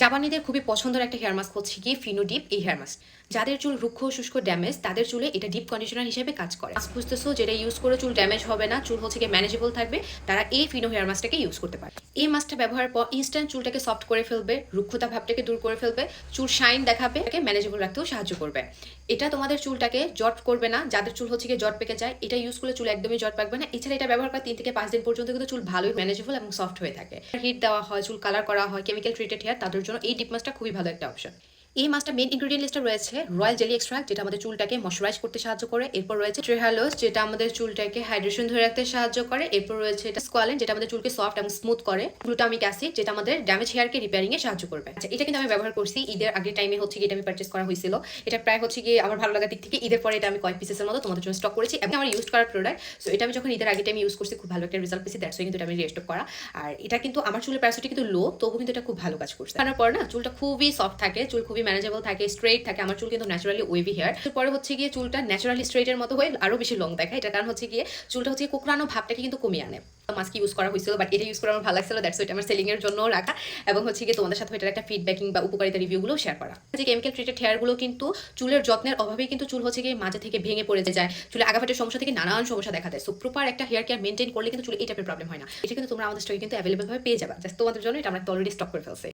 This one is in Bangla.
জাপানিদের খুবই পছন্দের একটা হেয়ার মাস্ক হচ্ছে কি ফিনো ডিপ এই হেয়ার মাস্ক। যাদের চুল রুক্ষ শুষ্ক ড্যামেজ তাদের চুলে এটা ডিপ কন্ডিশনার হিসেবে কাজ করে। মাস্ক খুঁজতেছো যেটা ইউজ করে চুল ড্যামেজ হবে না, চুল হচ্ছে কি ম্যানেজেবল থাকবে, তারা এই ফিনো হেয়ার মাস্কটাকে ইউজ করতে পারে। এই মাস্কটা ব্যবহারের পর ইনস্ট্যান্ট চুলটাকে সফট করে ফেলবে, রুক্ষতা ভাবটাকে দূর করে ফেলবে, চুল শাইন দেখাবে, এটাকে ম্যানেজেবল রাখতেও সাহায্য করবে। এটা তোমাদের চুলটাকে জট করবে না, যাদের চুল হচ্ছে কি জট পেকে যায় এটা ইউজ করলে চুল একদমই জট পাকবে না। এছাড়া এটা ব্যবহার করা 3 থেকে 5 দিন পর্যন্ত কিন্তু চুল ভালোই ম্যানেজেবল এবং সফট হয়ে থাকে। হিট দেওয়া হয়, চুল কালার করা হয়, কেমিক্যাল ট্রিটেড হেয়ার, তাদের জন্য এই ডিপ মাস্কটা খুবই ভালো একটা অপশন। এই মাস্কটা মেন ইনগ্রেডিয়েন্ট লিস্টে রয়েছে রয়্যাল জেলি এক্সট্রাক্ট, যেটা আমাদের চুলটাকে ময়শ্চারাইজ করতে সাহায্য করে। এরপর রয়েছে ট্রেহালোস, যেটা আমাদের চুলটাকে হাইড্রেশন ধরে রাখতে সাহায্য করে। এরপর রয়েছে এটা স্কোয়ালেন, যেটা আমাদের চুলকে সফট এবং স্মুথ করে। গ্লুটামিক অ্যাসিড, যেটা আমাদের ড্যামেজ হেয়ারকে রিপেয়ারিং এ সাহায্য করবে। আচ্ছা, এটা কিন্তু আমি ব্যবহার করছি ঈদের আগের টাইমে হচ্ছে গিয়ে এটা আমি পারচেস করা হয়েছিল। এটা প্রায় হচ্ছে গিয়ে আমার ভালো লাগার দিক থেকে ঈদের পরে এটা আমি কয়েক পিসের মতো তোমাদের জন্য স্টক করেছি এবং আমার ইউজ করার প্রোডাক্ট। সো এটা আমি যখন ঈদের আগে টাইমে ইউজ করছি খুব ভালো একটা রেজাল্ট পেয়েছি, দ্যাটস ওয়াই কিন্তু এটা আমি রিস্টক করা। আর এটা কিন্তু আমার চুলের প্রাইসটা কিন্তু লো, তবু কিন্তু এটা খুব ভালো কাজ করছে। তার পর না চুলটা খুবই সফট থাকে, চুল খুবই ম্যানেজেবল থাকে, স্ট্রেট থাকে। আমার চুল কিন্তু ন্যাচারালি ওয়েভি হেয়ার, পরে হচ্ছে গিয়ে চুলটা ন্যাচারালি স্ট্রেটের মতো হয়ে আরো বেশি লং দেখায়। এটা কারণ হচ্ছে গিয়ে চুলটা হচ্ছে কোকড়ানো ভাবটাকে কিন্তু কমিয়ে আনে। মাস্ক ইউজ করা হয়েছিল, বাট এটা ইউজ করে আমার ভালো লাগছিল, দ্যাটস ওয়াই আমার সেলিং এর জন্য রাখা এবং হচ্ছে গিয়ে তোমাদের সাথে এটার একটা ফিডব্যাকিং বা উপকারিতা রিভিউগুলো শেয়ার করা। যে কেমিক্যাল ট্রিটেড হেয়ারগুলো কিন্তু চুলের যত্নের অভাবেই কিন্তু চুল হচ্ছে গিয়ে মাঝে থেকে ভেঙে পড়ে যায়, চুলে আগাফাটের সমস্যা থেকে নানান সমস্যা দেখা দেয়। সো প্রপার একটা হেয়ার কেয়ার মেনটেন করলে কিন্তু চুলে এই টাইপের প্রবলেম হয় না। এটা কিন্তু তোমরা আমাদের স্টোরে কিন্তু অ্যাভেলেবল ভাবে পেয়ে যাবে। জাস্ট তোমাদের জন্য এটা আমরা অলরেডি স্টক করে ফেলছি।